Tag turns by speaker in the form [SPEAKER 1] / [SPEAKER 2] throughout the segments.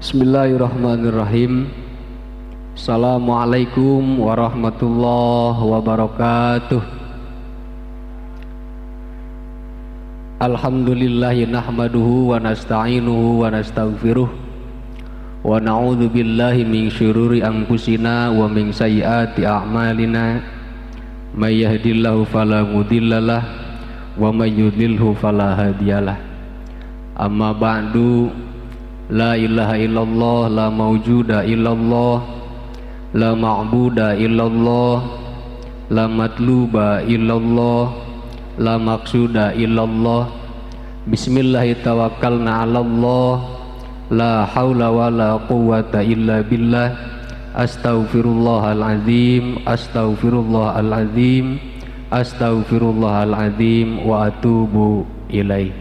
[SPEAKER 1] Bismillahirrahmanirrahim. Assalamualaikum warahmatullahi wabarakatuh. Alhamdulillahi nahmaduhu wa nasta'inuhu wa nastaghfiruh wa na'udzu billahi min syururi anfusina wa min sayyiati a'malina. May yahdihillahu fala mudhillalah wa may yudlilhu fala hadiyalah. Amma ba'du. La ilaha illallah, la mawjuda illallah, la ma'buda illallah, la matluba illallah, la maqsuda illallah. Bismillahi tawakkalna 'alallah, la haula wa la quwwata illa billah. Astaghfirullahalazim, astaghfirullahalazim, astaghfirullahalazim wa atubu ilaih.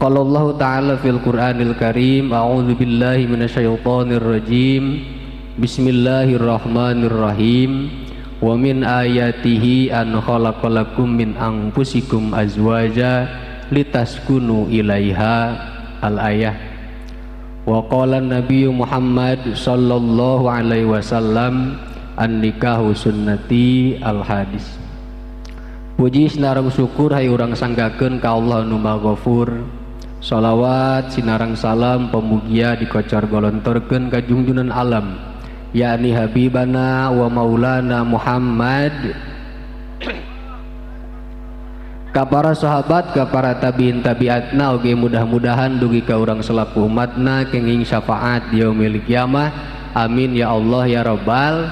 [SPEAKER 1] Qala Allah Ta'ala fil Qur'anil Karim, a'udzu billahi minasyaitonir rajim. Bismillahirrahmanirrahim. Wa min ayatihi an khalaqalakum min anfusikum azwaja litaskunu ilaiha. Al-ayah. Wa qala Nabi Muhammad sallallahu alaihi wasallam, an-nikahu sunnati. Al-hadis. Puji sinarang syukur hai urang sanggakeun ka Allah nu Maha Ghafur. Salawat sinarang salam pemugia dikocor golontorkeun ka junjunan alam, yakni habibana wa maulana Muhammad, ka para sahabat, ka para tabiin tabiatna, oge mudah-mudahan dugi ka urang selaku umatna kenging syafaat di yaumil kiamah. Amin ya Allah ya rabbal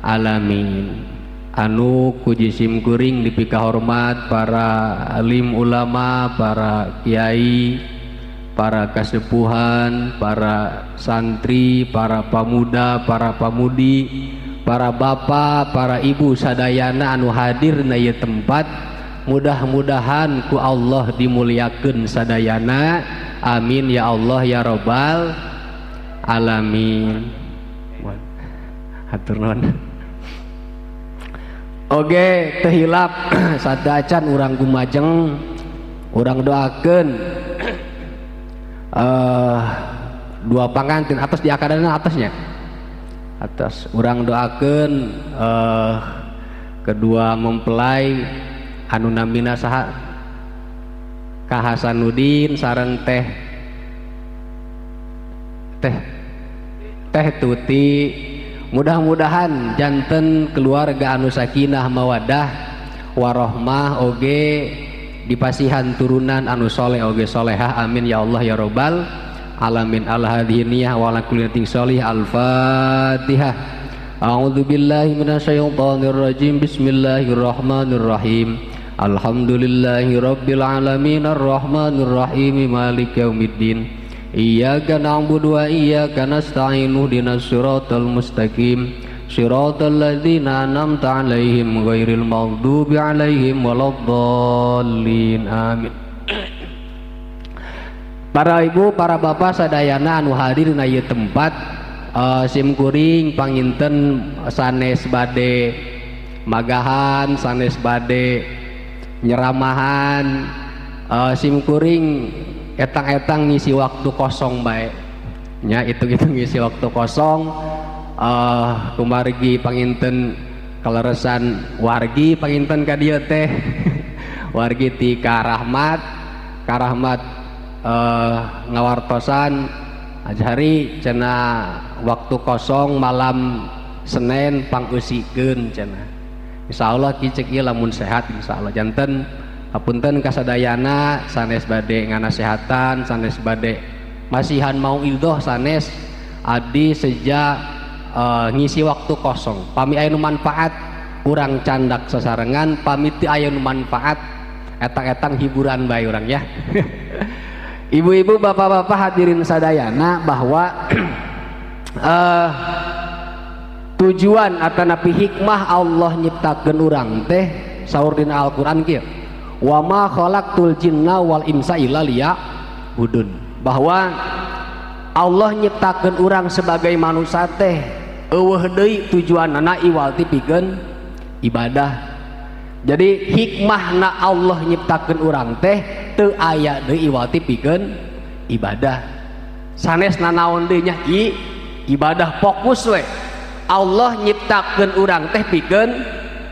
[SPEAKER 1] alamin. Anu kujisim kuring dipika hormat para alim ulama, para kiai, para kasepuhan, para santri, para pamuda, para pamudi, para bapak, para ibu sadayana anu hadir na ieu tempat. Mudah-mudahan ku Allah dimuliakeun sadayana. Amin ya Allah ya rabbal alamin. Hatur nuhun. Oge teu hilap sadacan urang gumajeng, urang doakeun dua pangantin atas di akadana atasnya atas urang doakeun kedua mempelai anu namina saha Ka Hasanuddin sareng teh Tuti. Mudah-mudahan janten keluarga anu sakinah mawaddah warohmah, oge dipasihan turunan anu soleh oge solehah. Amin ya Allah ya rabbal alamin. Al-hadhiniyah wa ala kulli natin sholih. Al-Fatihah. A'udzu billahi minasyaitonir rajim. Bismillahirrahmanirrahim. Alhamdulillahi rabbil alamin arrahmanir rahim maliki yaumiddin. Iyyaka na'budu wa iyyaka nasta'in ihdinas siratal mustaqim siratal ladzina an'amta 'alaihim ghairil maghdubi 'alaihim waladdallin. Amin. Para ibu, para bapak sadayana anu hadir na ieu tempat, sim kuring panginten sanes bade magahan, sanes bade nyeramahan, sim kuring etang-etang ngisi waktu kosong bae nya, itu ngisi waktu kosong. Kumargi panginten kaleresan wargi panginten ka dieu teh wargi ti Ka Rahmat ngawartosan ajari cenah waktu kosong malam Senin pangusikeun cenah. Insyaallah kicek ieu lamun sehat insyaallah janten hapunten kasadayana sanes bade nganasehatan, sanes bade masihan mau ildoh, sanes adi sejak ngisi waktu kosong. Pami aya nu manfaat urang candak sasarengan, pami teu aya nu manfaat etang-etang hiburan bae urang ya. Ibu-ibu, bapak-bapak hadirin sadayana, bahwa tujuan atanapi hikmah Allah nyiptakeun urang teh saur dina Al-Qur'an kieu, wa ma khalaqtul jinna wal insa illa liya'budun, bahwa Allah nyiptakeun urang sebagai manusia teh eueuh deui tujuanna iwal ti pikeun ibadah. Jadi hikmahna Allah nyiptakeun urang teh teu aya deui iwal ti pikeun ibadah.
[SPEAKER 2] sanes nanaon deui nya ibadah fokus we. Allah nyiptakeun urang teh pikeun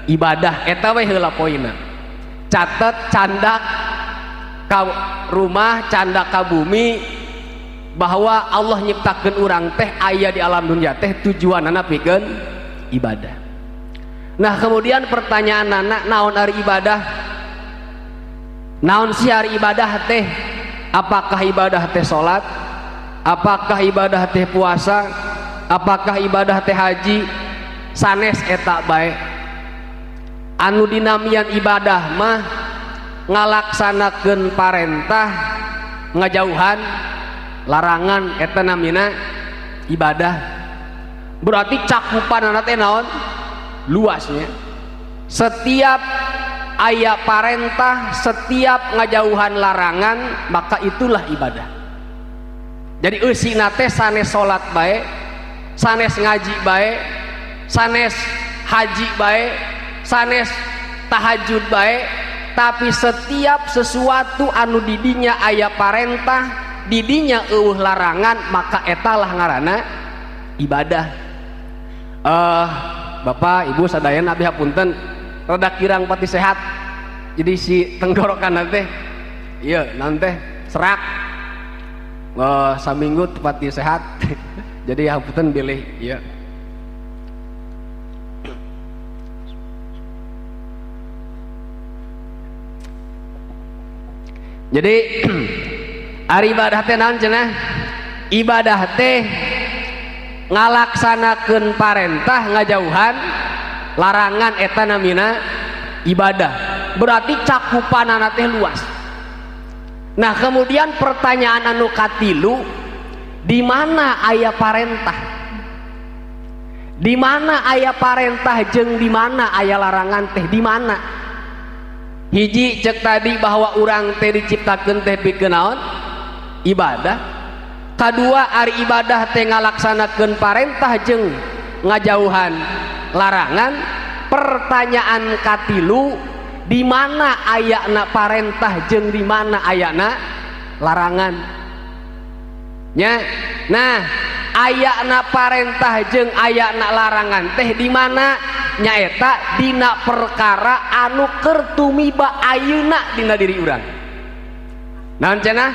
[SPEAKER 2] ibadah eta we heula poinna. Catet candak ka rumah, candak ka bumi, bahwa Allah nyiptakeun urang teh aya di alam dunia teh tujuanna pikeun ibadah. Nah kemudian pertanyaan anak, naon ari ibadah? Naon sih ari ibadah teh? Apakah ibadah teh salat? Apakah ibadah teh puasa? Apakah ibadah teh haji? Sanes eta bae. Anu dinamian ibadah mah ngalaksanakeun parentah, ngajauhan larangan, eta namina ibadah. Berarti cakupan teh naon? Luasnya. Setiap aya parentah, setiap ngajauhan larangan, maka itulah ibadah. Jadi eusina teh sanes salat bae, sanes ngaji bae, sanes haji bae, sanes tahajud bae, tapi setiap sesuatu anu didinya aya parentah, didinya eueuh larangan, maka etalah ngaranna ibadah. Bapak Ibu sadaya nabi hapunten rada kirang pati sehat, jadi si tenggorokan teh ieu naon teh serak saminggu pati sehat jadi hapunten bilih ieu. Jadi ari ibadah teh naon cenah? Ibadah teh ngalaksanakeun parentah, ngajauhan larangan, eta namina ibadah. Berarti cakupanana teh luas. Nah kemudian pertanyaan anu katilu, di mana aya parentah? Di mana aya parentah jeung di mana aya larangan teh? Di mana? Hiji cek tadi bahwa urang teh diciptakeun teh pikeun naon? Ibadah. Kadua ari ibadah teh ngalaksanakeun parentah jeung ngajauhan larangan. Pertanyaan katilu, di mana ayana parentah jeung di mana ayana larangan? Nya. Nah, ayana parentah jeung ayana larangan teh di mana? Nyaeta dina perkara anu keur tumiba ayeuna dina diri urang. Naon cenah?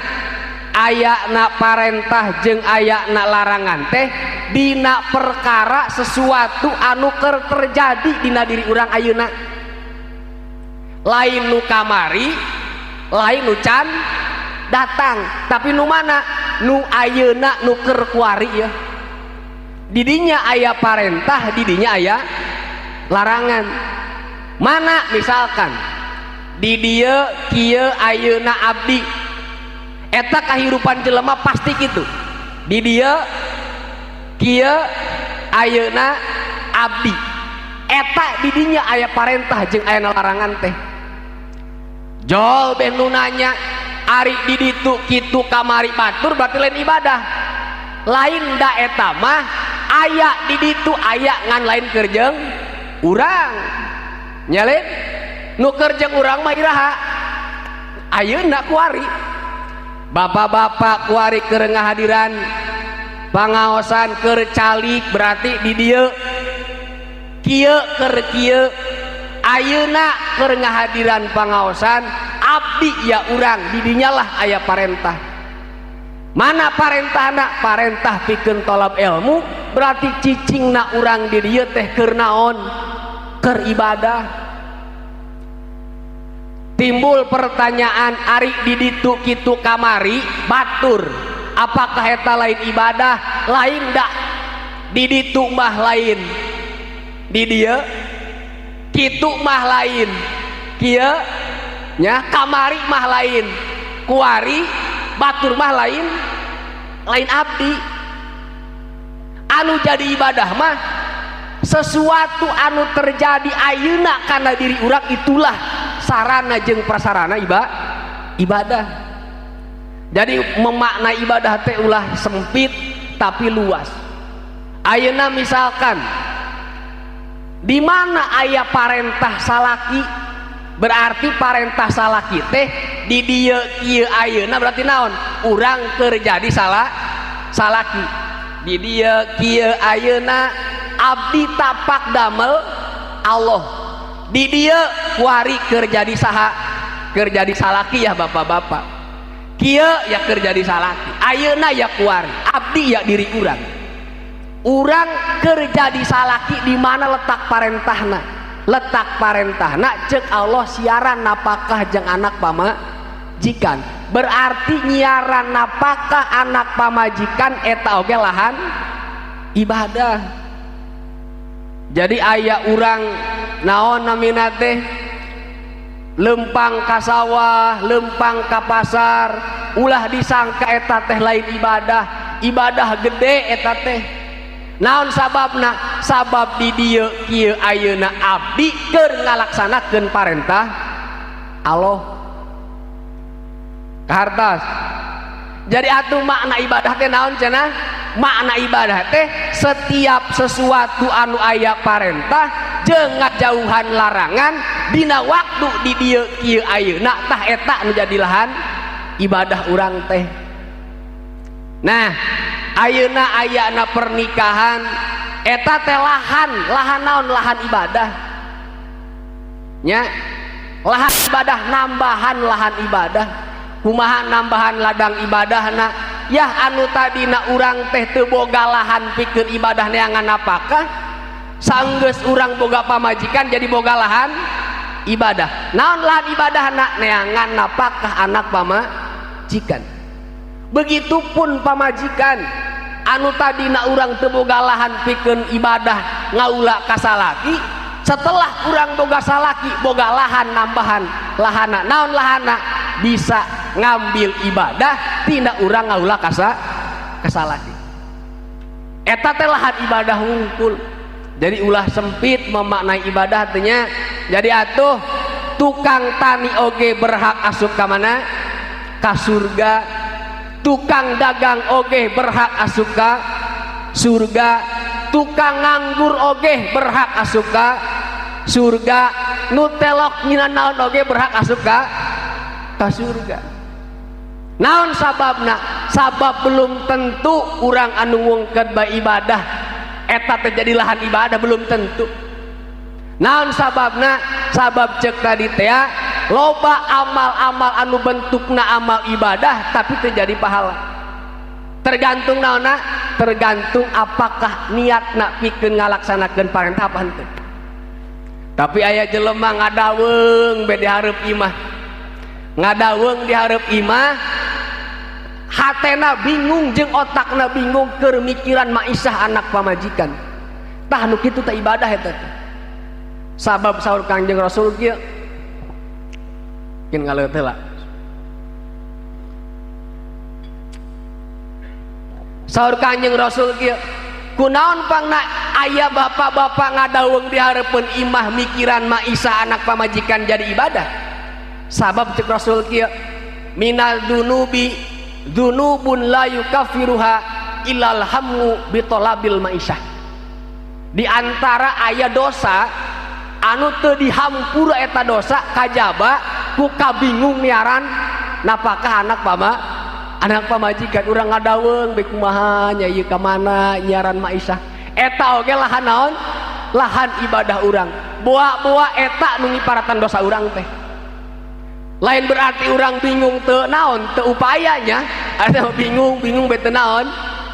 [SPEAKER 2] Ayana parentah jeung ayana larangan teh dina perkara sesuatu anu keur terjadi dina diri urang ayeuna. Lain nu kamari, lain nu can datang, tapi nu mana? Nu ayeuna nu keur kuari ya. Didinya aya parentah, didinya aya larangan. Mana misalkan di dieu kieu ayeuna abdi, eta kahirupan jelema pasti gitu. Di dieu kieu ayeuna abdi, eta didinya aya parentah jeung aya larangan teh. Jol beh nu nanya ari di ditu kitu kamari batur berarti lain ibadah. Lain da eta mah aya di ditu aya ngan lain keur jeung urang. Nyalin nu keur jeung urang mah iraha? Ayeuna kuari. Bapak-bapak kuari keur ngahadiran pangaosan keur calik berarti di dieu kieu keur kieu. Ayeuna keur ngahadiran pangaosan abdi ya urang, didinya lah aya parentah. Mana parentahna? Parentah pikeun tolab ilmu, berarti cicingna urang di dieu teh keur naon? Keur ibadah. Timbul pertanyaan, ari di ditu kitu kamari batur, apakah eta lain ibadah? Lain dak. Di ditu mah lain, di dieu kitu mah lain, kieu nya kamari mah lain, kuari batur mah lain, lain abdi. Anu jadi ibadah mah sesuatu anu terjadi ayeuna kana diri urang, itulah sarana jeung prasarana ibadah. Jadi memaknai ibadah teh ulah sempit tapi luas. Ayeuna misalkan di mana aya parentah salaki, berarti parentah salaki teh di dieu kieu ayeuna berarti naon? Urang keur jadi salaki di dieu kieu ayeuna abdi tapak damel Allah di dieu kuari keur jadi saha keur jadi salaki ya bapak-bapak kieu ya keur jadi salaki ayeuna ya kuari abdi ya diri urang keur jadi salaki di mana letak parentahna cek Allah siaran napakah jeung anak pamajikan berarti nyiaran napakah anak pamajikan eta oge lahan ibadah. Jadi aya urang naon namina teh lempang ka sawah lempang ka pasar ulah disangka eta teh lain ibadah gede eta teh naon sababna sabab di dieu kieu ayeuna abdi keur ngalaksanakeun parentah Allah kahartos. Jadi atuh makna ibadah teh naon cenah makna ibadah teh setiap sesuatu anu aya parentah jeung ngajauhan larangan dina waktu di dieu kieu ayeuna tah eta nu jadi lahan ibadah urang teh. Nah ayeuna ayana pernikahan eta teh lahan naon lahan ibadah nya lahan ibadah nambahan lahan ibadah kumaha nambahan ladang ibadahna yah anu tadina urang teh teu boga lahan pikeun ibadah neangan apakah saenggeus urang boga pamajikan jadi boga lahan ibadah naon lahan ibadahna neangan apakah anak pamajikan. Begitupun pamajikan anu tadina urang teu boga lahan pikeun ibadah ngaula ka salaki setelah urang boga salaki boga lahan nambahan lahana naon lahana bisa ngambil ibadah tina urang ngaula ka salaki eta teh lahan ibadah wungkul. Jadi ulah sempit memaknai ibadah teh nya. Jadi atuh tukang tani oge berhak asup ka mana ka surga tukang dagang oge berhak asup ka surga tukang nganggur oge berhak asup ka surga nu telok nyina naon oge berhak asup ka surga. Naon sababna sabab belum tentu urang anu ngungkeun bae ibadah eta teh jadi lahan ibadah belum tentu. Naon sababna sabab cek tadi teh loba amal-amal anu bentukna amal ibadah tapi terjadi pahala tergantung naonna tergantung apakah niatna pikeun ngalaksanakeun parentah apa henteu. Tapi aya jelema ngadaweung be di hareup imah ngadaweung di hareup imah hatena bingung jeung otakna bingung keur mikiran maisah anak pamajikan tah nu kitu teh ibadah eta teh sabab saur Kangjeng Rasul kieu mungkin ngaleut heula saur Kangjeng Rasul kieu kunaon pangna aya bapak-bapak ngadaweung di hareupeun imah mikiran maisah anak pamajikan jadi ibadah sabab cek Rasul kieu minal dunubi dzunubun la yukaffiruha illal hammu bitolabil maisah. Di antara aya dosa anu teu dihampura eta dosa kajaba ku kabingung niaran napakah anak pamajikan urang ngadaweung be kumaha nya ieu ka mana nyiaran maisah eta oge lahan naon lahan ibadah urang boa-boa eta nu ngiparatan dosa urang teh lain berarti urang bingung teu naon teu upayanya ada bingung bete naon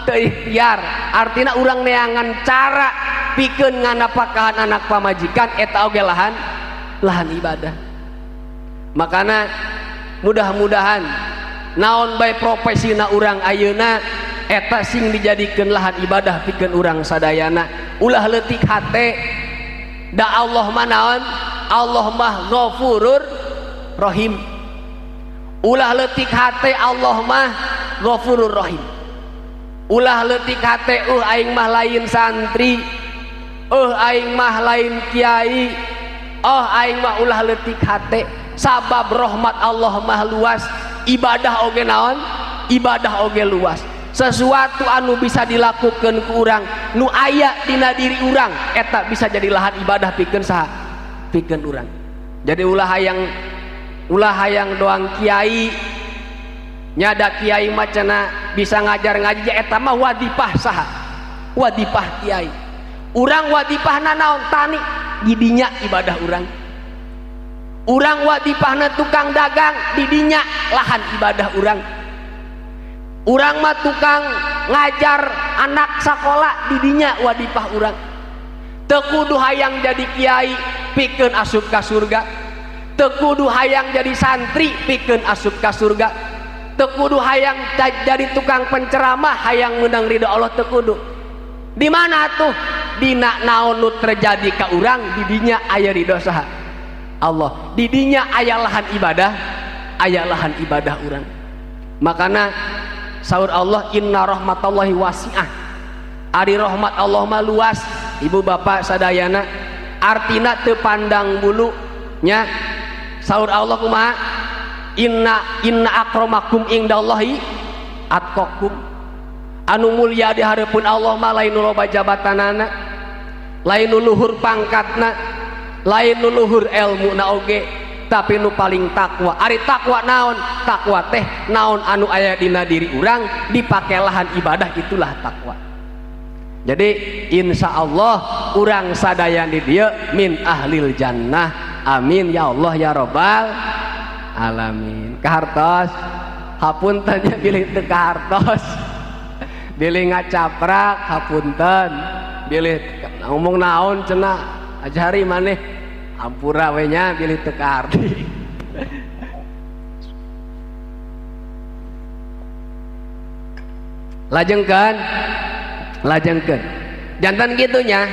[SPEAKER 2] teu ikhtiar artina urang neangan cara pikeun nganapakahan anak pamajikan eta oge lahan ibadah. Makana mudah-mudahan naon bae profesina urang ayeuna eta sing dijadikeun lahan ibadah pikeun urang sadayana ulah leutik hate da Allah mah naon Allah mah Ghafurur Rahim ulah leutik hate Allah mah Ghafurur Rahim ulah leutik hate aing mah lain santri aing mah lain kiai aing mah ulah leutik hate sabab rahmat Allah mah luas ibadah oge naon ibadah oge luas sesuatu anu bisa dilakukan ku urang nu aya dina diri urang eta bisa jadi lahan ibadah pikeun saha pikeun urang. Jadi ulah hayang doang kiai nyada kiai macana bisa ngajar ngaji eta mah wadipah saha wadipah kiai urang wadipahna naon tani didinya ibadah urang wadipahna tukang dagang didinya lahan ibadah urang mah tukang ngajar anak sekolah didinya wadipah urang teu kudu hayang jadi kiai pikeun asup ka surga teu kudu hayang jadi santri pikeun asup ka surga teu kudu hayang jadi tukang penceramah hayang meunang ridho Allah teu kudu di mana tuh dina naon nu terjadi ka urang didinya aya ridho saha Allah didinya aya lahan ibadah urang makana saur Allah inna rahmatallahi wasi'ah ari rahmat Allah mah luas ibu bapak sadayana artina teu pandang bulu nya saur Allah kumaha inna akramakum indallahi atqakum anu mulia di hareupeun Allah mah lain nu loba jabatanana lain nu luhur pangkatna lain nu luhur ilmuna oge tapi nu paling takwa ari takwa naon takwa teh naon anu aya dina diri urang dipake lahan ibadah itulah takwa jadi insya Allah urang sadaya di dieu min ahlil jannah amin ya Allah ya robbal alamin kahartos hapuntennya bilih teu kahartos bilih ngacaprak hapunten bilih ngomong naon cenah ajari maneh ampura we nya bilih teu kaharti lajengkeun jantan gitunya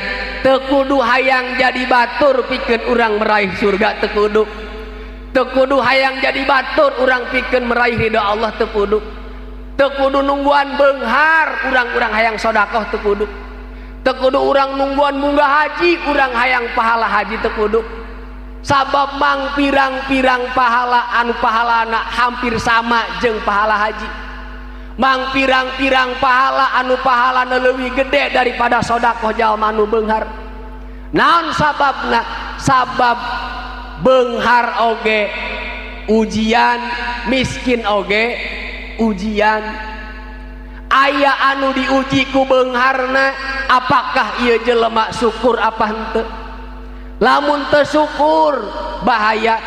[SPEAKER 2] teu kudu hayang jadi batur pikeun urang meraih surga teu kudu hayang jadi batur urang pikeun meraih ridho Allah teu kudu nungguan beunghar urang-urang hayang sedekah teu kudu urang nungguan munggah haji urang hayang pahala haji teu kudu sabab mang pirang-pirang pahala anu pahalana hampir sama jeung pahala haji mang pirang-pirang pahala anu pahalana leuwih gede daripada sedekah jalma anu beunghar naon sababna sabab beunghar oge ujian miskin oge ujian aya anu diuji ku beungharna apakah ieu jelema syukur apa henteu lamun teu syukur bahaya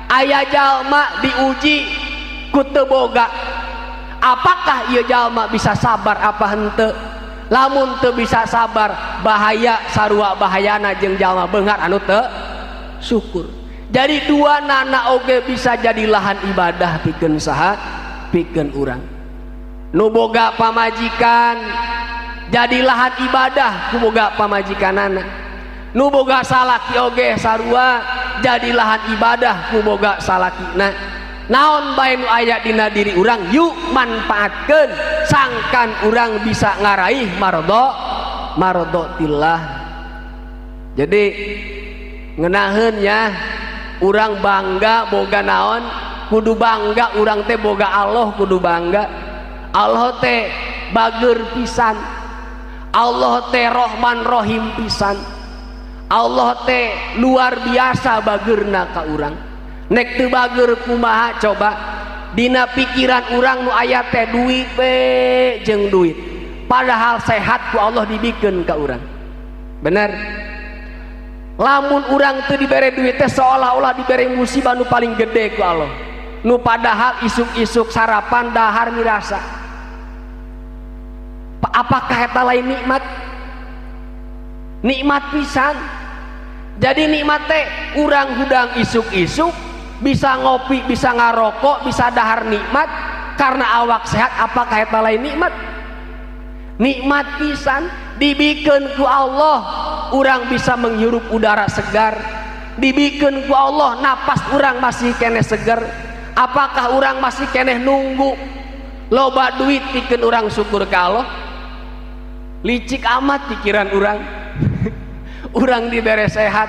[SPEAKER 2] aya jalma diuji ku teu boga apakah ieu jalma bisa sabar apa henteu lamun teu bisa sabar bahaya sarua bahayana jeung jalma beunghar anu teu syukur jadi dua nana oge bisa jadi lahan ibadah pikeun saha pikeun urang nu boga pamajikan jadi lahan ibadah ku boga pamajikanana nu boga salaki oge sarua jadi lahan ibadah ku boga salakina naon bae nu aya dina diri urang yuk manfaatkeun sangkan urang bisa ngaraih mardotillah jadi ngeunaheun nya urang bangga boga naon kudu bangga urang teh boga Allah kudu bangga Allah teh bageur pisan Allah teh Rahman Rahim pisan Allah teh luar biasa bageurna ka urang nek teu bageur kumaha coba dina pikiran urang nu aya teh duit we jeung duit padahal sehat ku Allah dibikeun ka urang bener lamun urang teu dibere duit teh seolah-olah dibere musibah nu paling gede ku Allah nu padahal isuk-isuk sarapan dahar mirasa apakah eta lain nikmat pisan jadi nikmat teh urang hudang isuk-isuk bisa ngopi bisa ngarokok bisa dahar nikmat karena awak sehat apakah eta lain nikmat pisan dibikeun ku Allah urang bisa menghirup udara segar dibikeun ku Allah napas urang masih keneh segar apakah urang masih keneh nunggu loba duit pikeun urang syukur ka Allah licik amat pikiran urang urang dibere sehat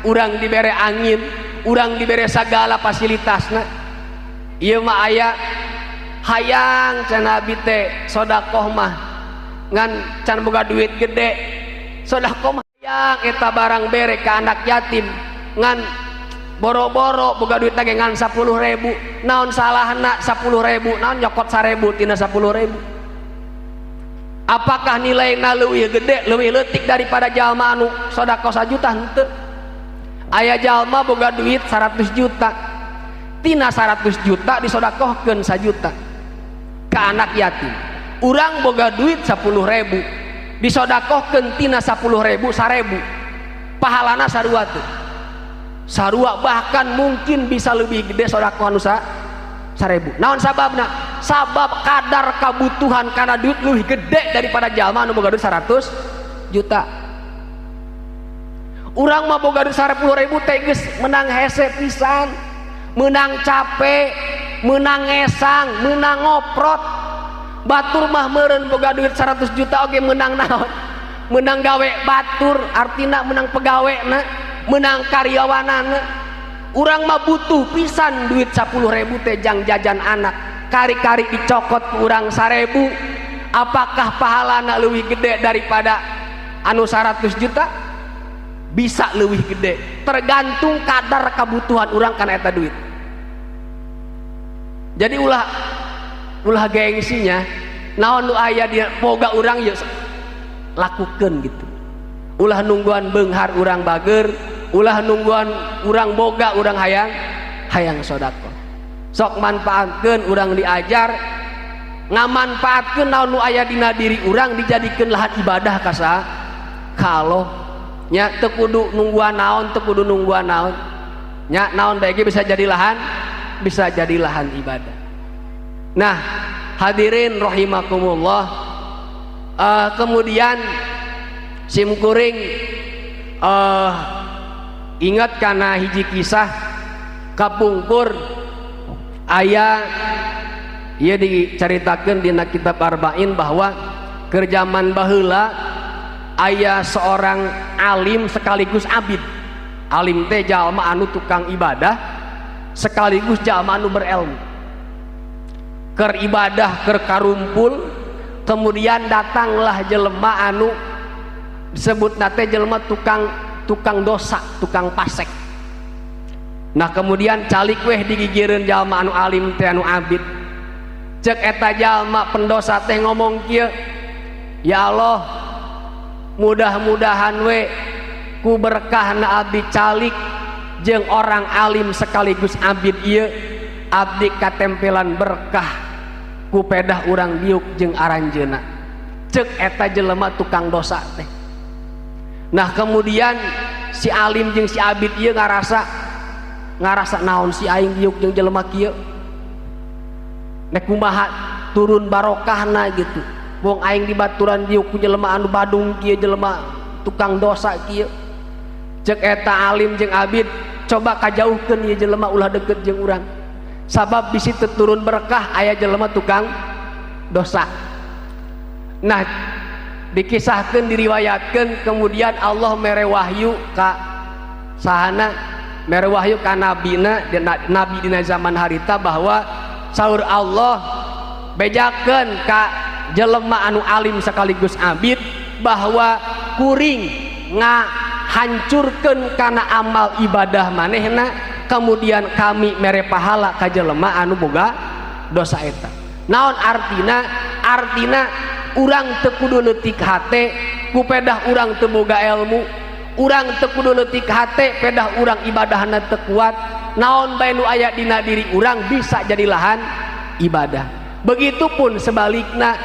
[SPEAKER 2] urang dibere angin urang dibere segala fasilitasna ieu mah aya hayang can Nabi teh sedekah mah ngan can boga duit gede sedekah mah hayang eta barang bere ka anak yatim ngan boro-boro boga duit dagengan 10.000 naon salahna 10.000 naon nyokot 1.000 tina 10.000. Apakah nilainya leuwih gede leuwih leutik daripada jalma anu sodako 1 juta? Henteu. Aya jalma boga duit 100 juta tina 100 juta disodakohkeun 1 juta ke anak yatim. Urang boga duit 10.000 disodakohkeun tina 10.000 1.000 pahalana sarua tuh sarua, bahkan mungkin bisa lebih gede sodakoh anu 1.000. Naon sababna? Sabab kadar kebutuhan karena duit lebih gede daripada jalma anu boga duit 100 juta. Urang mah boga duit 10.000 teh geus menang hese pisan, menang capek, menang ngesang, menang ngoprot. Batur mah meureun boga duit 100 juta oge menang naon? Menang gawe batur, artina menang pegawena, menang karyawanana. Urang mah butuh pisan duit 10.000 teh jang jajan anak, kari-kari dicokot ku urang 1.000. Apakah pahalana leuwih gede daripada anu 100 juta? Bisa leuwih gede, tergantung kadar kebutuhan urang kana eta duit. Jadi ulah gengsinya naon nu aya di boga urang ya lakukeun gitu. Ulah nungguan beunghar urang bager, ulah nungguan urang boga urang hayang sodako. Sok manfaatkeun urang diajar, ngamanfaatkeun naon nu aya dina diri urang dijadikeun lahan ibadah ka Allah nya. Teu kudu nungguan naon, teu kudu nungguan naon nya, naon bae ge bisa jadi lahan ibadah. Nah hadirin rahimakumullah, kemudian simkuring ingat kana hiji kisah kapungkur aya ieu dicaritakeun dina kitab Arba'in bahwa keur zaman baheula aya seorang alim sekaligus abid. Alim teh jalma anu tukang ibadah sekaligus jalma anu berilmu. Keur ibadah keur karumpul, kemudian datanglah jelema anu disebut nate jelema tukang dosa, tukang pasek. Nah kemudian calik weh digigireun jalma anu alim teh anu abid. Cek eta jalma pendosa teh ngomong kieu, ya Allah, mudah-mudahan we ku berkahna abdi calik jeung orang alim sekaligus abid ieu, abdi katempelan berkah ku pedah urang diuk jeung aranjeuna. Cek eta jelema tukang dosa teh. Nah kemudian si alim jeung si abid ieu ngarasa naon si aing diuk jeung jelema kieu, nek kumaha turun barokahna gitu. Wong aing dibaturan diuk ku jelema anu badung kieu, jelema tukang dosa kieu. Cek eta alim jeung abid, coba kajauhkeun ieu jelema ulah deket jeung urang, sabab bisi teu turun berkah aya jelema tukang dosa. Nah dikisahkeun diriwayatkeun kemudian Allah mere wahyu ka sahana, mere wahyu ka nabina, nabi dina zaman harita bahwa saur Allah bejakeun ka jelema anu alim sekaligus abid bahwa kuring ngahancurkeun kana amal ibadah manehna, kemudian kami mere pahala ka jelema anu boga dosa eta. Naon artina? Artina urang teu kudu leutik hate ku pedah urang teu boga ilmu, urang teu kudu leutik hate pedah urang ibadahna teu kuat. Naon bae nu aya dina diri urang bisa jadi lahan ibadah. Begitupun sebalikna,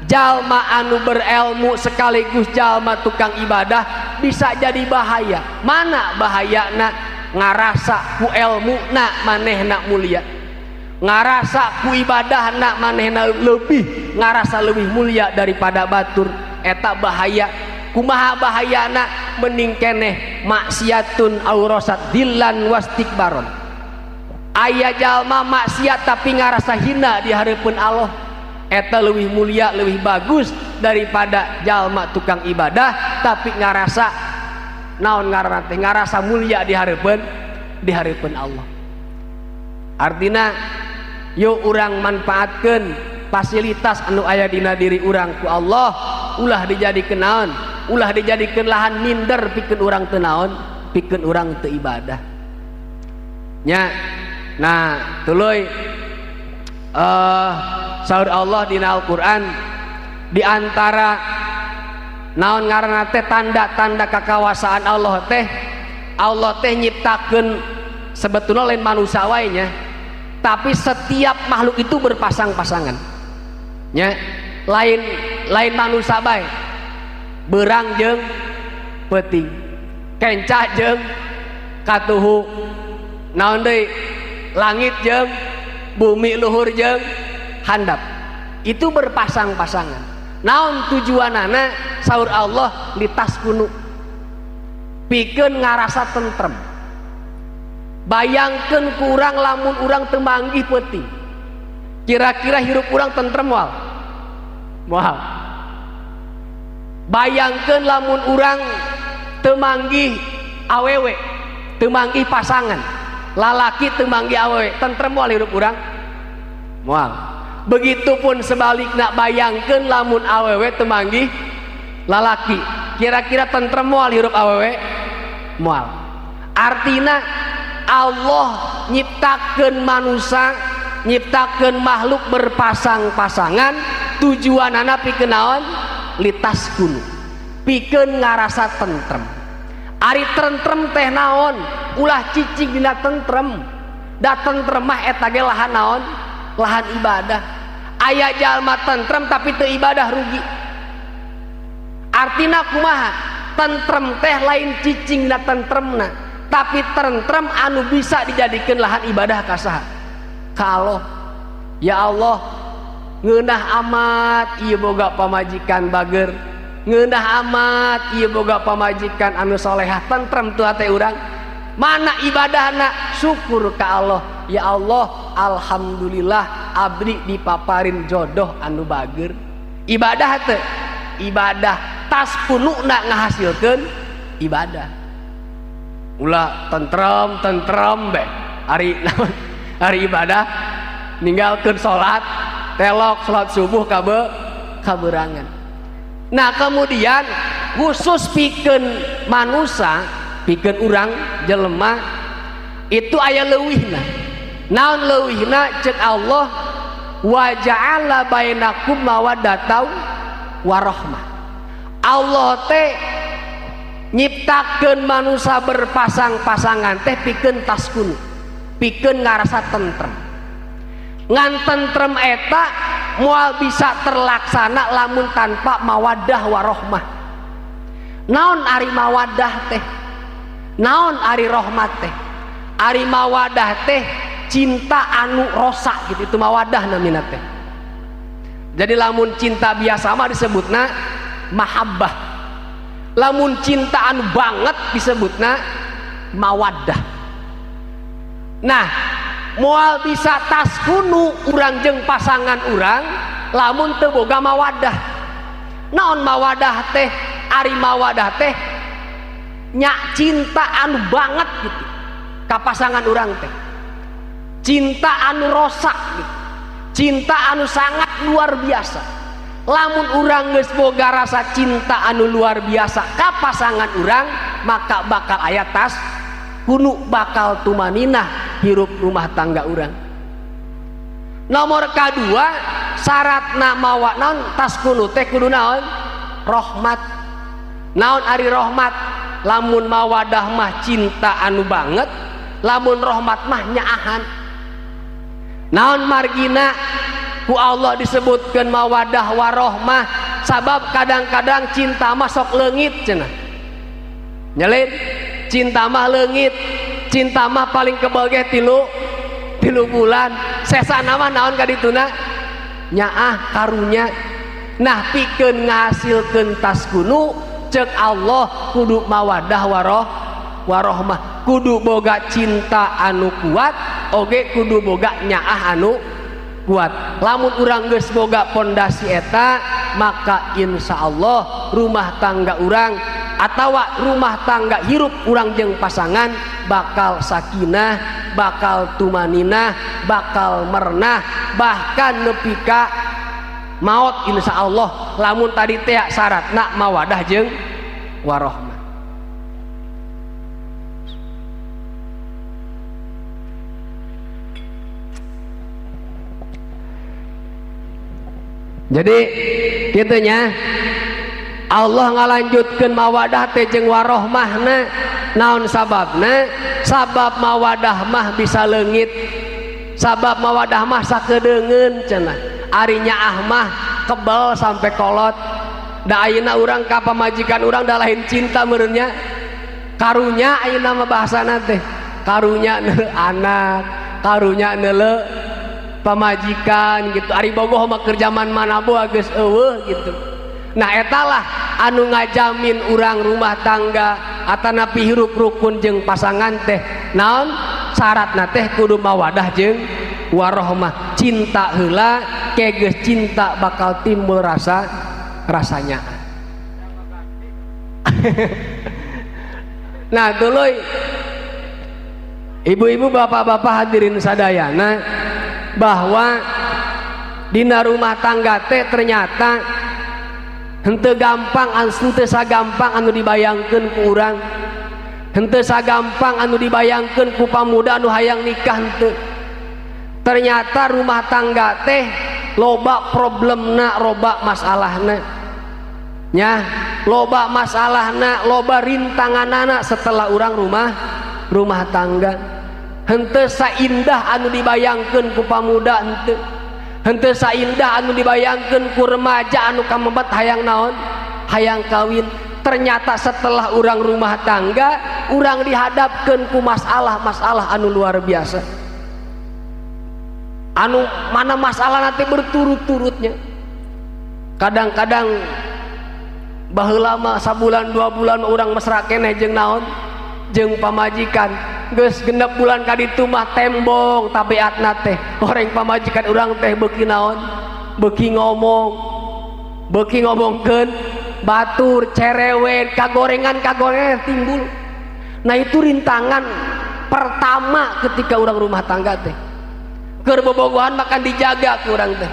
[SPEAKER 2] jalma anu berilmu sekaligus jalma tukang ibadah bisa jadi bahaya. Mana bahayana? Ngarasa ku ilmuna manehna mulia, ngarasa ku ibadahna manehna ngarasa lebih mulia daripada batur. Eta bahaya. Kumaha bahayana? Mending keneh maksiatun aurasat dillan wastikbaron. Aya jalma maksiat tapi ngarasa hina di hareupeun Allah, eta leuwih mulia, leuwih bagus daripada jalma tukang ibadah tapi ngarasa naon ngaranna teh, ngarasa mulia di hareupeun Allah. Artina yuk urang manfaatkeun fasilitas anu aya dina diri urang ku Allah, ulah dijadikeun naon? Ulah dijadikeun lahan minder pikeun urang teu naon? Pikeun urang teu ibadah. nya. Nah tuluy saur Allah dina Al-Qur'an di antara naon ngaranna teh tanda-tanda kekawasaan Allah teh nyiptakeun sebetulnya lain manusia wae nya, tapi setiap makhluk itu berpasang-pasangan nya, lain manusia bae beurang jeung peuting, kencah jeung katuhu, naon deui langit jeung bumi, luhur jeung handap, itu berpasang-pasangan. Naon tujuanana saur Allah litaskunu, pikeun ngarasa tentrem. Bayangkeun kurang lamun urang teu manggih peuting, kira-kira hirup urang tentrem moal? Moal. Bayangkeun lamun urang teu manggih awewe, teu manggih pasangan, lalaki teu manggih awewe, tentrem moal hirup urang? Moal. Begitupun sebaliknya, bayangkeun lamun awewe teu manggih lalaki, kira-kira tentrem moal hirup awewe? Moal. Artina Allah nyiptakeun manusia, nyiptakeun makhluk berpasang-pasangan, tujuanana pikeun naon? Litaskunu, pikeun ngarasa tentrem. Ari tentrem teh naon? Ulah cicing dina tentrem. Da tentrem mah eta ge lahan naon? Lahan ibadah. Aya jalma tentrem tapi teu ibadah rugi. Artina kumaha? Tentrem teh lain cicing dina tentremna, tapi tentrem anu bisa dijadikeun lahan ibadah ka saha? Ka Allah. Ya Allah, ngeunah amat ieu boga pamajikan bager, ngeunah amat ieu boga pamajikan anu solehah, tentrem tuh hate urang. Mana ibadahna? Syukur ka Allah. Ya Allah, alhamdulillah abdi dipaparin jodoh anu bager. Ibadah teh? Ibadah tas pununa ngahasilkeun ibadah. Ulah tentrem be hari ibadah ninggalkeun salat, telok salat subuh kaberangan. Nah kemudian khusus pikeun manusia, pikeun urang jelema itu aya leuwihna. Naon leuwihna? Ceuk Allah, wa ja'ala bainakum mawaddatan warahmah. Allah teh nyiptakeun manusia berpasang-pasangan teh pikeun taskun, pikeun ngarasa tentrem. Ngan tentrem eta moal bisa terlaksana lamun tanpa mawaddah warahmah. Naon ari mawaddah teh? Naon ari rahmat teh? Ari mawaddah teh cinta anu rosa gitu, itu mawaddah namina teh. Jadi lamun cinta biasa mah disebutna mahabbah, lamun cinta anu banget disebutna mawaddah. Nah moal bisa taskunu urang jeung pasangan urang lamun teu boga mawaddah. Naon mawaddah teh? Ari mawaddah teh nya cinta anu banget gitu ka pasangan urang teh, cinta anu rosak gitu, cinta anu sangat luar biasa. Lamun urang geus boga rasa cinta anu luar biasa ka pasangan urang, maka bakal aya tas kunu, bakal tumaninah hirup rumah tangga urang. Nomor kadua syaratna mawa naon tas kunu teh kudu naon? Rahmat. Naon ari rahmat? Lamun mawadah mah cinta anu banget, lamun rahmat mah nyaahan. Naon margina ku Allah disebutkeun mawadah warahmah? Sabab kadang-kadang cinta mah sok leungit cenah. Nyelin cinta mah leungit, cinta mah paling kebal ge tilu bulan. Sesana mah naon ka dituna? Nyaah karunya. Nah pikeun ngahasilkeun taskunu ceuk Allah kudu mawadah warahmah, kudu boga cinta anu kuat, oge kudu boga nyaah anu kuat. Lamun urang geus boga pondasi eta, maka insyaallah rumah tangga urang atawa rumah tangga hirup urang jeung pasangan bakal sakinah, bakal tumaninah, bakal mernah, bahkan nepi ka maot insyaallah. Lamun tadi teh syaratna mawadah jeung warahmah. Jadi gitunya Allah ngalanjutkeun mawadah teh jeung warohmahna. Naon sababna? Sabab mawadah mah bisa leungit, sabab mawadah mah sakedeungeun cenah. Ari nyaah mah kebal sampai kolot. Da ayeuna urang ka pamajikan urang da lain cinta meureun nya. Karunya ayeuna mah bahasana teh. Karunya neuleuh anak, karunya neuleuh pamajikan gitu. Ari bogoh mah keur zaman mana boa geus eueuh gitu. Nah etalah anu ngajamin urang rumah tangga atanapi hirup rukun jeung pasangan teh naon syaratna teh kudu mawadah jeung warohmah. Cinta heula ke geus cinta bakal timbul rasanya. Nah tuluy ibu-ibu bapak-bapak hadirin sadayana bahwa dina rumah tangga teh ternyata henteu gampang, henteu sagampang anu dibayangkeun ku urang, henteu sagampang anu dibayangkeun ku pamuda anu hayang nikah henteu. Ternyata rumah tangga teh loba problemna, loba masalahna nya, loba masalahna, loba rintanganana setelah urang rumah tangga. Henteu saindah anu dibayangkeun ku pamuda henteu. Henteu saindah anu dibayangkeun ku remaja anu kamebat hayang naon, hayang kawin. Ternyata setelah urang rumah tangga, urang dihadapkeun ku masalah-masalah anu luar biasa. Anu mana masalah nanti berturut-turutnya. Kadang-kadang baheula mah sabulan 2 bulan urang mesra keneh jeung naon, jeung pamajikan. Geus genep bulan kaditu mah tembong tabiatna teh. Goreng pamajikan urang teh beuki naon? Beuki ngomongkeun batur, cerewet, kagorengan timbul. Nah itu rintangan pertama ketika urang rumah tangga teh. Keur bobogohan makan dijaga ku urang teh.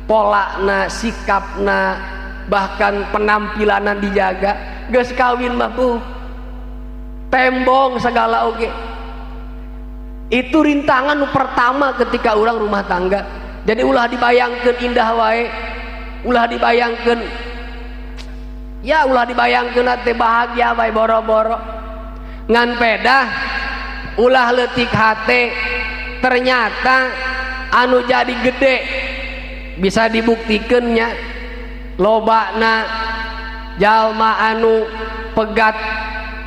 [SPEAKER 2] Polana, sikapna, bahkan penampilanan dijaga. Geus kawin mah tembong segala oge. Itu rintangan pertama ketika orang rumah tangga. Jadi ulah dibayangkeun indah wae, ulah dibayangkeun teh bahagia wae boro-boro. Ngan pedah ulah leutik hate, ternyata anu jadi gede bisa dibuktikan nya. Lobana jalma anu pegat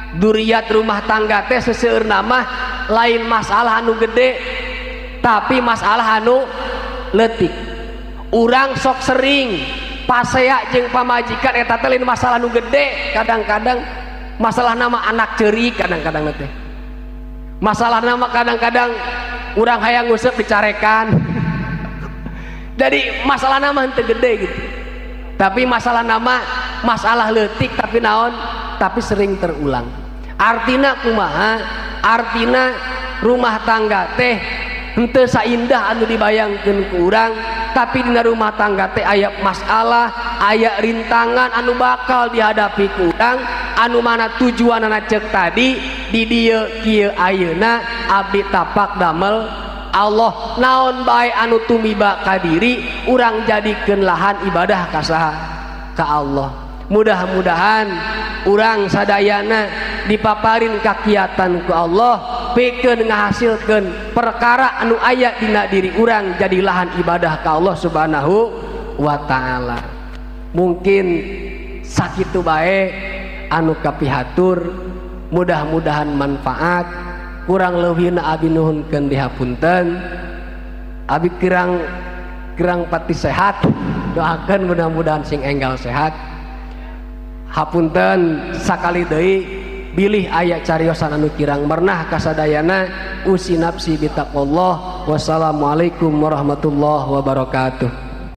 [SPEAKER 2] duriat rumah tangga teh seseueurna mah lain masalah anu gede tapi masalah anu leutik. Urang sok sering pasea jeung pamajikan eta teh lain masalah anu gede. Kadang-kadang masalah nama anak ceurik, kadang-kadang teh masalah nama kadang-kadang urang hayang nguseup dicarekan. Jadi masalah nama henteu gede gitu, tapi masalah nama masalah leutik tapi naon, tapi sering terulang. Artina kumaha? Artina rumah tangga teh henteu saindah anu dibayangkeun ku urang, tapi dina rumah tangga teh aya masalah, aya rintangan anu bakal dihadapi ku urang, anu mana tujuanna ceuk tadi di dieu kieu ayeuna abdi tapak damel Allah. Naon bae anu tumiba ka diri urang jadikeun lahan ibadah ka saha? Ka Allah. Mudah-mudahan urang sadayana dipaparin kakiatan ku Allah, pikeun ngahasilkeun perkara anu aya dina diri urang jadi lahan ibadah ka Allah Subhanahu wa taala. Mungkin sakitu bae anu kapihatur, mudah-mudahan manfaat. Kurang leuwihna abi nuhunkeun dihapunten. Abi kirang pati sehat, doakeun mudah-mudahan sing enggal sehat. Hapunten sakali deui bilih aya cariosan anu kirang mernah kasadayana. Usi nafsi bitaqwallah. Wassalamualaikum warahmatullahi wabarakatuh.